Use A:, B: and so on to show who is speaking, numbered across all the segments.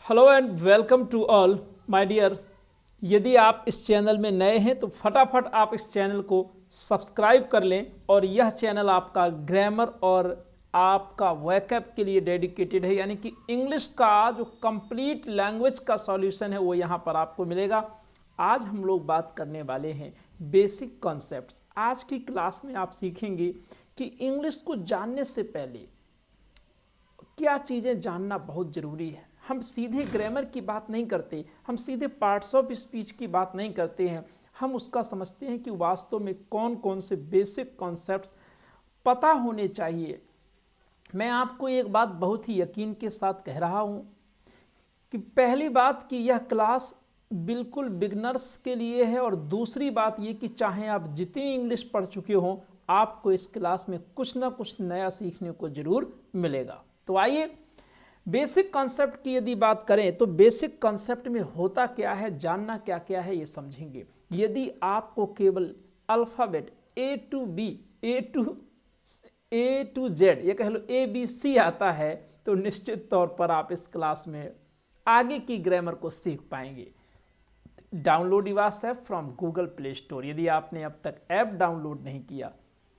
A: Hello and welcome to all my dear. यदि आप इस चैनल में नए हैं तो फटाफट आप इस चैनल को सब्सक्राइब कर लें। और यह चैनल आपका ग्रामर और आपका वोकैब के लिए डेडिकेटेड है, यानी कि इंग्लिश का जो कंप्लीट लैंग्वेज का सॉल्यूशन है वो यहाँ पर आपको मिलेगा। आज हम लोग बात करने वाले हैं बेसिक कॉन्सेप्ट्स। आज की क्लास में आप सीखेंगे कि इंग्लिश को जानने से पहले क्या चीज़ें जानना बहुत ज़रूरी है। हम सीधे ग्रामर की बात नहीं करते, हम सीधे पार्ट्स ऑफ स्पीच की बात नहीं करते हैं। हम उसका समझते हैं कि वास्तव में कौन कौन से बेसिक कॉन्सेप्ट्स पता होने चाहिए। मैं आपको एक बात बहुत ही यकीन के साथ कह रहा हूँ कि पहली बात कि यह क्लास बिल्कुल बिगनर्स के लिए है, और दूसरी बात ये कि चाहे आप जितनी इंग्लिश पढ़ चुके हों, आपको इस क्लास में कुछ ना कुछ नया सीखने को ज़रूर मिलेगा। तो आइए बेसिक कॉन्सेप्ट की यदि बात करें तो बेसिक कॉन्सेप्ट में होता क्या है, जानना क्या क्या है, ये समझेंगे। यदि आपको केवल alphabet A to B, A to Z, ये कह लो ABC आता है, तो निश्चित तौर पर आप इस क्लास में आगे की ग्रामर को सीख पाएंगे। Download Evas app from Google Play Store. यदि आपने अब तक ऐप डाउनलोड नहीं किया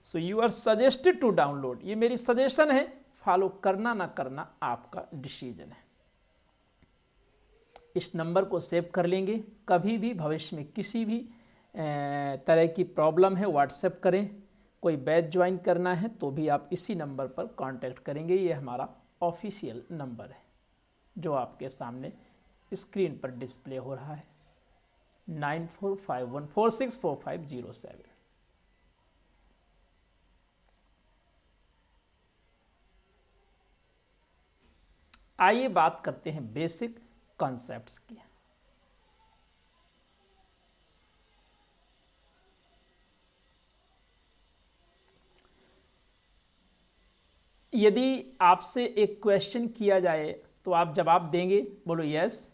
A: so you are suggested to download. ये मेरी सजेशन है, फॉलो करना ना करना आपका डिसीजन है। इस नंबर को सेव कर लेंगे। कभी भी भविष्य में किसी भी तरह की प्रॉब्लम है व्हाट्सएप करें, कोई बैच ज्वाइन करना है तो भी आप इसी नंबर पर कांटेक्ट करेंगे। ये हमारा ऑफिशियल नंबर है जो आपके सामने स्क्रीन पर डिस्प्ले हो रहा है, 9451464507। आइए बात करते हैं बेसिक कॉन्सेप्ट्स की। यदि आपसे एक क्वेश्चन किया जाए तो आप जवाब देंगे, बोलो yes.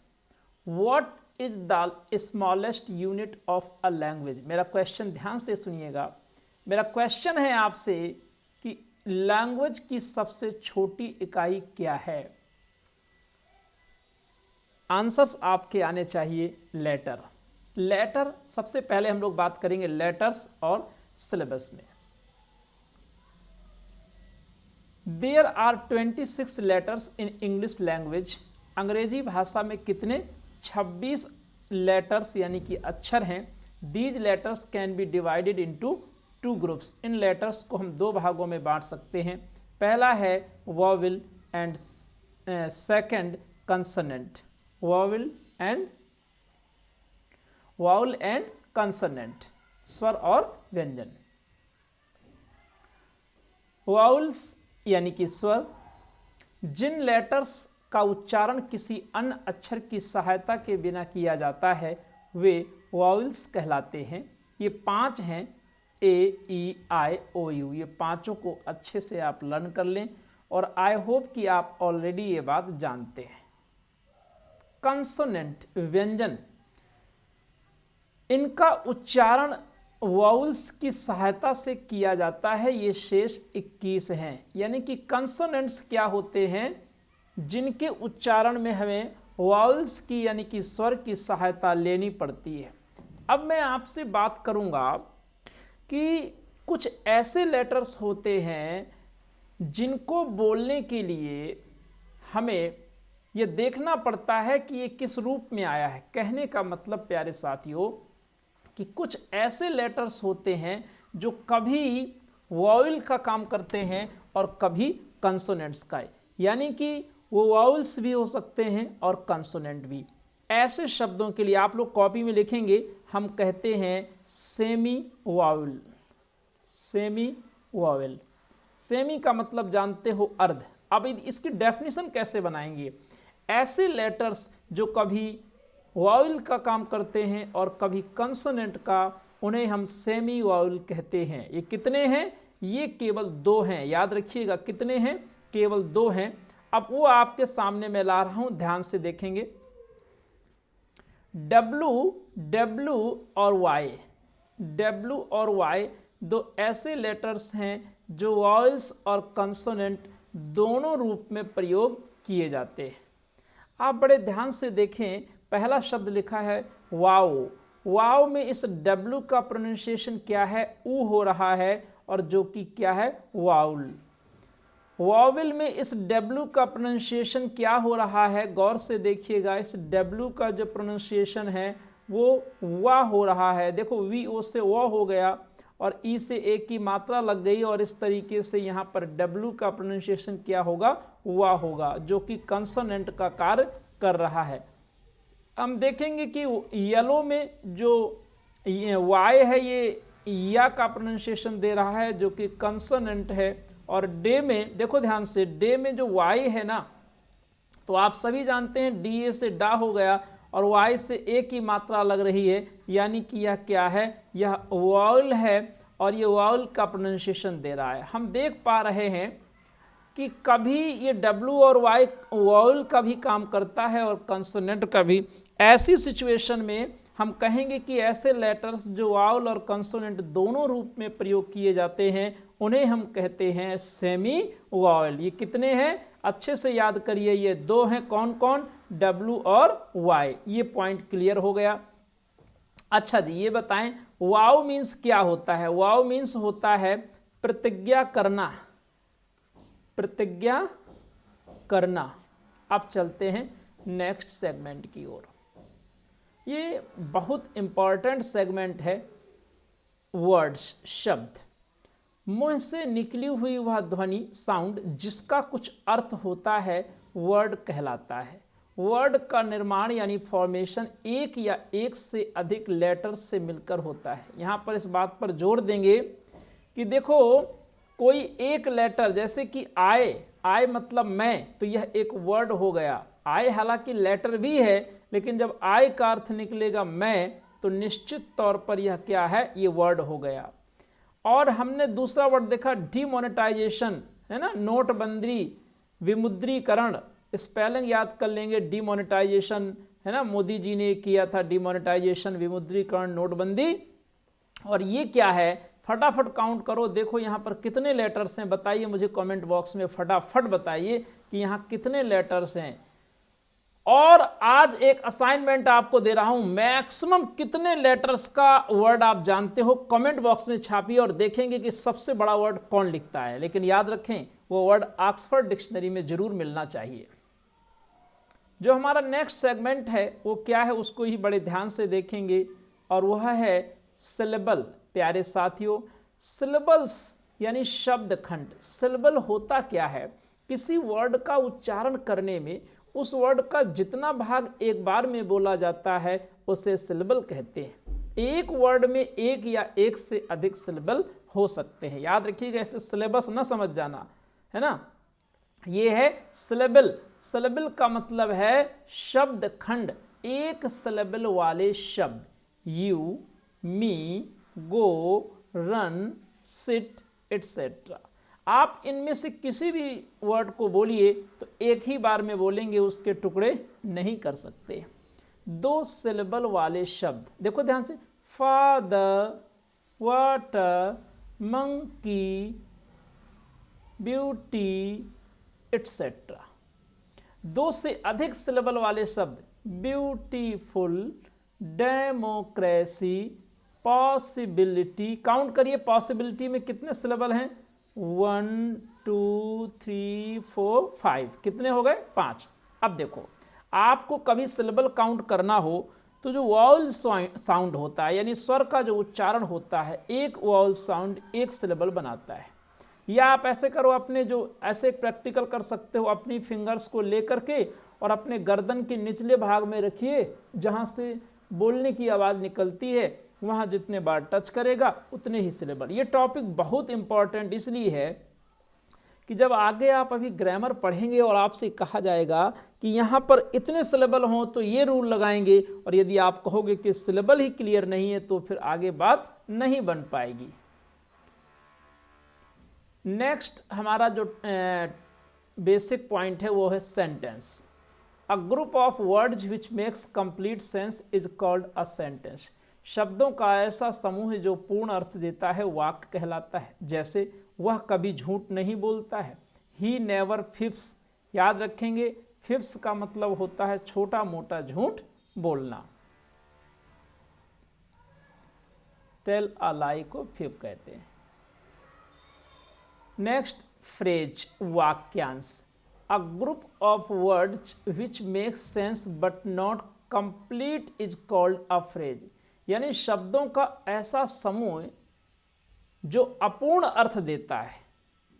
A: What is the smallest unit of a language. मेरा क्वेश्चन ध्यान से सुनिएगा। मेरा क्वेश्चन है आपसे कि लैंग्वेज की सबसे छोटी इकाई क्या है। आंसर्स आपके आने चाहिए लेटर। लेटर सबसे पहले हम लोग बात करेंगे लेटर्स और सिलेबस में। There are 26 letters in English language. अंग्रेजी भाषा में कितने 26 लेटर्स यानी कि अक्षर हैं। These letters can be divided into 2 groups. In letters को हम 2 भागों में बांट सकते हैं। पहला है vowel and second consonant. Vowel and consonant, स्वर और व्यंजन। वाउल्स यानी कि स्वर, जिन लेटर्स का उच्चारण किसी अन्य अक्षर की सहायता के बिना किया जाता है वे वाउल्स कहलाते हैं। ये 5 हैं, AEIOU। ये पांचों को अच्छे से आप लर्न कर लें और आई होप कि आप ऑलरेडी ये बात जानते हैं। कंसोनेंट व्यंजन, इनका उच्चारण वाउल्स की सहायता से किया जाता है। ये शेष 21 हैं। यानी कि कंसोनेंट्स क्या होते हैं, जिनके उच्चारण में हमें वाउल्स की यानी कि स्वर की सहायता लेनी पड़ती है। अब मैं आपसे बात करूंगा कि कुछ ऐसे लेटर्स होते हैं जिनको बोलने के लिए हमें ये देखना पड़ता है कि ये किस रूप में आया है। कहने का मतलब प्यारे साथियों कि कुछ ऐसे लेटर्स होते हैं जो कभी वाउल का काम करते हैं और कभी कंसोनेंट्स का, यानी कि वो वाउल्स भी हो सकते हैं और कंसोनेंट भी। ऐसे शब्दों के लिए आप लोग कॉपी में लिखेंगे, हम कहते हैं semi vowel. Semi vowel, semi का मतलब जानते हो अर्ध। अब इसकी डेफिनेशन कैसे बनाएंगे। ऐसे लेटर्स जो कभी वाउल का काम करते हैं और कभी कंसोनेंट का, उन्हें हम सेमी वाउल कहते हैं। ये कितने हैं, ये केवल 2 हैं। याद रखिएगा कितने हैं, केवल 2 हैं। अब वो आपके सामने मैं ला रहा हूं, ध्यान से देखेंगे। डब्लू और वाई, डब्लू और वाई 2 ऐसे लेटर्स हैं जो वाउल्स और कंसोनेंट दोनों रूप में प्रयोग किए जाते हैं। आप बड़े ध्यान से देखें, पहला शब्द लिखा है वाओ। वाओ में इस डब्लू का प्रोनाउंसिएशन क्या है? ऊ हो रहा है, और जो कि क्या है? वाउल। वावेल में इस डब्लू का प्रोनाउंसिएशन क्या हो रहा है? गौर से देखिएगा, इस डब्लू का जो प्रोनाउंसिएशन है वो वा हो रहा है। देखो, वी ओ से व हो गया और ई से ए की मात्रा लग गई, और इस तरीके से यहाँ पर डब्लू का प्रोनाउंसिएशन क्या होगा? वा होगा, जो कि कंसोनेंट का कार्य कर रहा है। हम देखेंगे कि येलो में जो वाई है ये या का प्रोनाउंसिएशन दे रहा है, जो कि कंसोनेंट है। और डे में देखो ध्यान से, डे में जो वाई है ना, तो आप सभी जानते हैं डी ए से डा हो गया और वाई से ए की मात्रा लग रही है, यानी कि यह क्या है? यह वाउल है, और ये वाउल का प्रोनाउंसिएशन दे रहा है। हम देख पा रहे हैं कि कभी ये डब्लू और वाई वाउल का भी काम करता है और कंसोनेंट का भी। ऐसी सिचुएशन में हम कहेंगे कि ऐसे लेटर्स जो वाउल और कंसोनेंट दोनों रूप में प्रयोग किए जाते हैं, उन्हें हम कहते हैं सेमी वाउल। ये कितने हैं? अच्छे से याद करिए, ये दो हैं। कौन कौन? डब्लू और वाई। ये पॉइंट क्लियर हो गया। अच्छा जी, ये बताएं वाव मीन्स क्या होता है? वाव मीन्स होता है प्रतिज्ञा करना, प्रतिज्ञा करना। अब चलते हैं नेक्स्ट सेगमेंट की ओर। ये बहुत इंपॉर्टेंट सेगमेंट है, वर्ड्स, शब्द। मुंह से निकली हुई वह ध्वनि, साउंड, जिसका कुछ अर्थ होता है, वर्ड कहलाता है। वर्ड का निर्माण यानी फॉर्मेशन एक या एक से अधिक लेटर्स से मिलकर होता है। यहाँ पर इस बात पर जोर देंगे कि देखो, कोई एक लेटर जैसे कि आय मतलब मैं, तो यह एक वर्ड हो गया। आय हालांकि लेटर भी है, लेकिन जब आय का अर्थ निकलेगा मैं, तो निश्चित तौर पर यह क्या है? ये वर्ड हो गया। और हमने दूसरा वर्ड देखा डीमोनेटाइजेशन, है ना, नोटबंदी, विमुद्रीकरण। स्पेलिंग याद कर लेंगे, डीमोनेटाइजेशन, है ना, मोदी जी ने किया था डीमोनेटाइजेशन, विमुद्रीकरण, नोटबंदी। और ये क्या है? फटाफट काउंट करो, देखो यहाँ पर कितने लेटर्स हैं, बताइए मुझे कमेंट बॉक्स में, फटाफट बताइए कि यहाँ कितने लेटर्स हैं। और आज एक असाइनमेंट आपको दे रहा हूं, मैक्सिमम कितने लेटर्स का वर्ड आप जानते हो, कमेंट बॉक्स में छापिए और देखेंगे कि सबसे बड़ा वर्ड कौन लिखता है। लेकिन याद रखें, वो वर्ड ऑक्सफोर्ड डिक्शनरी में जरूर मिलना चाहिए। जो हमारा नेक्स्ट सेगमेंट है वो क्या है, उसको ही बड़े ध्यान से देखेंगे, और वह है सिलेबल। प्यारे साथियों, सिलेबल्स यानी शब्द खंड। सिलेबल होता क्या है? किसी वर्ड का उच्चारण करने में उस वर्ड का जितना भाग एक बार में बोला जाता है उसे सिलेबल कहते हैं। एक वर्ड में एक या एक से अधिक सिलेबल हो सकते हैं। याद रखिएगा, ऐसे सिलेबस न समझ जाना, है ना। ये है सिलेबल। सिलेबल का मतलब है शब्द खंड, एक सिलेबल वाले शब्द। You, me, go, run, sit, etcetera. आप इनमें से किसी भी वर्ड को बोलिए तो एक ही बार में बोलेंगे, उसके टुकड़े नहीं कर सकते। दो सिलेबल वाले शब्द देखो ध्यान से, father, water, monkey, beauty, etcetera. दो से अधिक सिलेबल वाले शब्द, ब्यूटीफुल, डेमोक्रेसी, पॉसिबिलिटी। काउंट करिए, पॉसिबिलिटी में कितने सिलेबल हैं? 1 2 3 4 5। कितने हो गए? 5। अब देखो, आपको कभी सिलेबल काउंट करना हो तो जो वॉवल साउंड होता है, यानी स्वर का जो उच्चारण होता है, एक वॉवल साउंड एक सिलेबल बनाता है। या आप ऐसे करो, अपने जो ऐसे प्रैक्टिकल कर सकते हो, अपनी फिंगर्स को लेकर के और अपने गर्दन के निचले भाग में रखिए, जहाँ से बोलने की आवाज़ निकलती है, वहाँ जितने बार टच करेगा उतने ही सिलेबल। ये टॉपिक बहुत इंपॉर्टेंट इसलिए है कि जब आगे आप अभी ग्रामर पढ़ेंगे और आपसे कहा जाएगा कि यहाँ पर इतने सिलेबल हों तो ये रूल लगाएंगे, और यदि आप कहोगे कि सिलेबल ही क्लियर नहीं है तो फिर आगे बात नहीं बन पाएगी। नेक्स्ट हमारा जो बेसिक पॉइंट है वो है sentence. A group of words which makes complete sense is called a sentence. शब्दों का ऐसा समूह जो पूर्ण अर्थ देता है वाक्य कहलाता है। जैसे, वह कभी झूठ नहीं बोलता है, ही नेवर फिप्स। याद रखेंगे, फिब्स का मतलब होता है छोटा मोटा झूठ बोलना। टेल अ लाई को फिब कहते हैं। नेक्स्ट फ्रेज, वाक्यांश। A group of words which make sense but not complete is called a phrase. यानी शब्दों का ऐसा समूह जो अपूर्ण अर्थ देता है,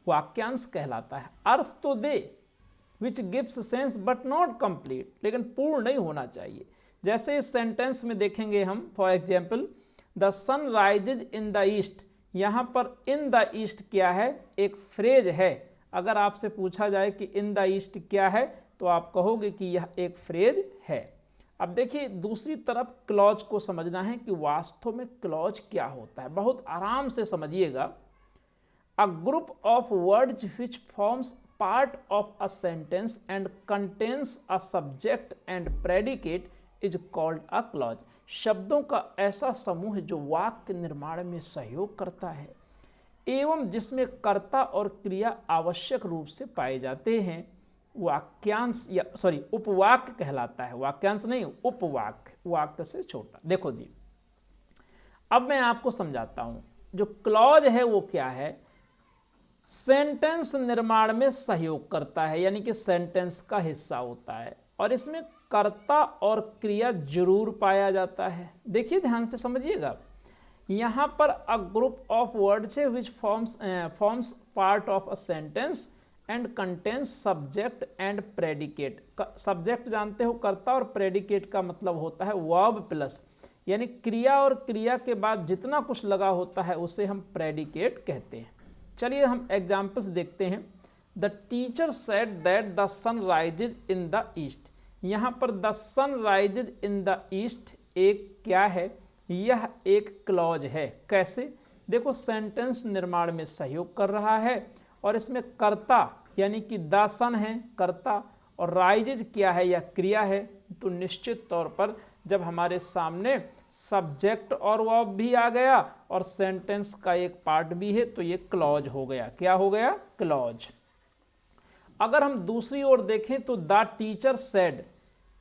A: वाक्यांश कहलाता है। अर्थ तो दे, which gives sense but not complete, लेकिन पूर्ण नहीं होना चाहिए। जैसे इस सेंटेंस में देखेंगे हम, for example, the sun rises in the east. यहाँ पर इन द ईस्ट क्या है? एक फ्रेज है। अगर आपसे पूछा जाए कि इन द ईस्ट क्या है, तो आप कहोगे कि यह एक फ्रेज है। अब देखिए दूसरी तरफ क्लॉज को समझना है कि वास्तव में क्लॉज क्या होता है। बहुत आराम से समझिएगा। A group of words which forms part of a sentence and contains a subject and predicate is called a clause. शब्दों का ऐसा समूह जो वाक्य निर्माण में सहयोग करता है एवं जिसमें कर्ता और क्रिया आवश्यक रूप से पाए जाते हैं, वाक्यांश या उपवाक्य कहलाता है। वाक्यांश नहीं, उपवाक्य, वाक्य से छोटा। देखो जी, अब मैं आपको समझाता हूं। जो क्लॉज है वो क्या है? सेंटेंस निर्माण में सहयोग करता है, यानी कि सेंटेंस का हिस्सा होता है, और इसमें कर्ता और क्रिया जरूर पाया जाता है। देखिए ध्यान से समझिएगा। यहाँ पर अ ग्रुप ऑफ वर्ड्स है which forms part of a sentence and contains subject and predicate. Subject जानते हो कर्ता, और प्रेडिकेट का मतलब होता है वर्ब प्लस, यानी क्रिया और क्रिया के बाद जितना कुछ लगा होता है उसे हम प्रेडिकेट कहते हैं। चलिए हम एग्जाम्पल्स देखते हैं। The teacher said that the sun rises in the east. यहाँ पर the sun rises in the east एक क्या है? यह एक क्लॉज है। कैसे? देखो, सेंटेंस निर्माण में सहयोग कर रहा है, और इसमें कर्ता यानी कि द सन है कर्ता, और राइजेज क्या है? यह क्रिया है। तो निश्चित तौर पर जब हमारे सामने सब्जेक्ट और वर्ब भी आ गया और सेंटेंस का एक पार्ट भी है, तो ये क्लॉज हो गया। क्या हो गया? क्लॉज। अगर हम दूसरी ओर देखें तो the teacher said,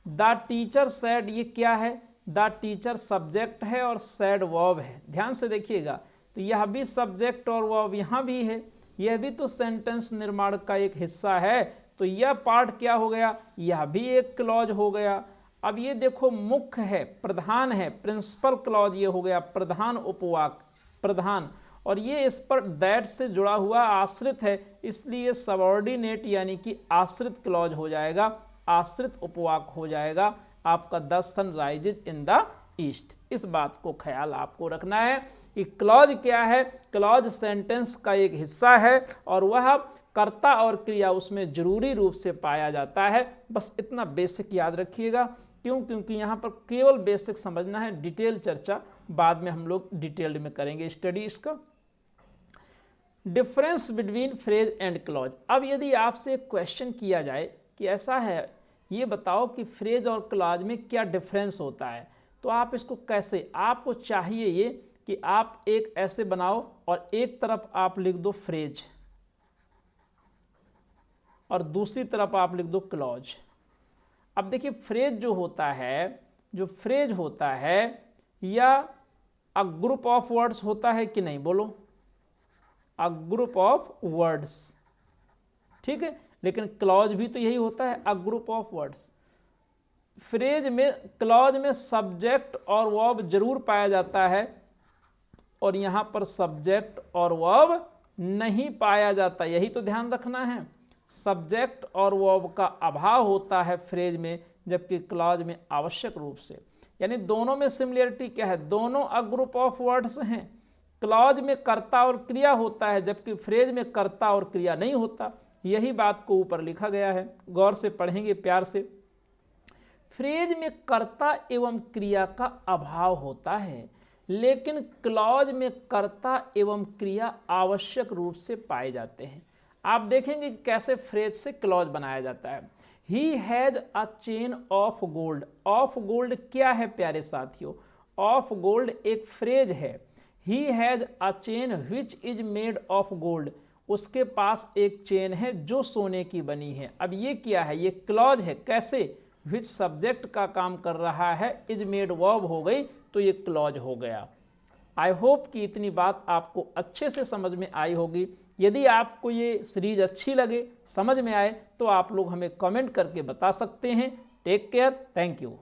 A: the teacher said ये क्या है? द टीचर सब्जेक्ट है और सेड वर्ब है। ध्यान से देखिएगा, तो यह भी सब्जेक्ट और वर्ब यहाँ भी है, यह भी तो सेंटेंस निर्माण का एक हिस्सा है। तो यह पार्ट क्या हो गया? यह भी एक क्लॉज हो गया। अब ये देखो, मुख्य है, प्रधान है, प्रिंसिपल क्लॉज ये हो गया, प्रधान उपवाक्य, प्रधान, और ये इस पर दैट से जुड़ा हुआ आश्रित है, इसलिए सबऑर्डिनेट यानी कि आश्रित क्लॉज हो जाएगा, आश्रित उपवाक्य हो जाएगा आपका the sun rises in the east. इस बात को ख्याल आपको रखना है कि क्लॉज क्या है? क्लॉज सेंटेंस का एक हिस्सा है, और वह कर्ता और क्रिया उसमें जरूरी रूप से पाया जाता है। बस इतना बेसिक याद रखिएगा। क्यों? क्योंकि यहाँ पर केवल बेसिक समझना है, डिटेल चर्चा बाद में हम लोग डिटेल्ड में करेंगे स्टडी इसका। Difference between phrase and clause. अब यदि आपसे एक क्वेश्चन किया जाए कि ऐसा है, ये बताओ कि फ्रेज और क्लॉज में क्या डिफरेंस होता है, तो आप इसको कैसे, आपको चाहिए ये कि आप एक ऐसे बनाओ और एक तरफ आप लिख दो फ्रेज और दूसरी तरफ आप लिख दो क्लॉज। अब देखिए, फ्रेज जो होता है, जो फ्रेज होता है या अ ग्रुप ऑफ वर्ड्स होता है कि नहीं, बोलो? अ ग्रुप ऑफ वर्ड्स, ठीक है, लेकिन क्लॉज भी तो यही होता है, a group of words. Phrase में, क्लॉज में सब्जेक्ट और वर्ब जरूर पाया जाता है, और यहाँ पर सब्जेक्ट और वर्ब नहीं पाया जाता। यही तो ध्यान रखना है, सब्जेक्ट और वर्ब का अभाव होता है फ्रेज में, जबकि क्लॉज में आवश्यक रूप से। यानी दोनों में सिमिलरिटी क्या है? दोनों अ ग्रुप ऑफ वर्ड्स हैं। क्लॉज में कर्ता और क्रिया होता है, जबकि फ्रेज में कर्ता और क्रिया नहीं होता। यही बात को ऊपर लिखा गया है, गौर से पढ़ेंगे प्यार से। फ्रेज में कर्ता एवं क्रिया का अभाव होता है, लेकिन क्लॉज में कर्ता एवं क्रिया आवश्यक रूप से पाए जाते हैं। आप देखेंगे कि कैसे फ्रेज से क्लॉज बनाया जाता है। He has a chain of gold. Of gold क्या है प्यारे साथियों? ऑफ गोल्ड एक फ्रेज है। He has a chain which is made of gold. उसके पास एक चेन है जो सोने की बनी है। अब ये क्या है, ये क्लॉज है। कैसे, विच सब्जेक्ट का काम कर रहा है, इज मेड वर्ब हो गई तो ये क्लॉज हो गया। आई होप कि इतनी बात आपको अच्छे से समझ में आई होगी। यदि आपको ये सीरीज अच्छी लगे, समझ में आए, तो आप लोग हमें कमेंट करके बता सकते हैं। Take care, thank you.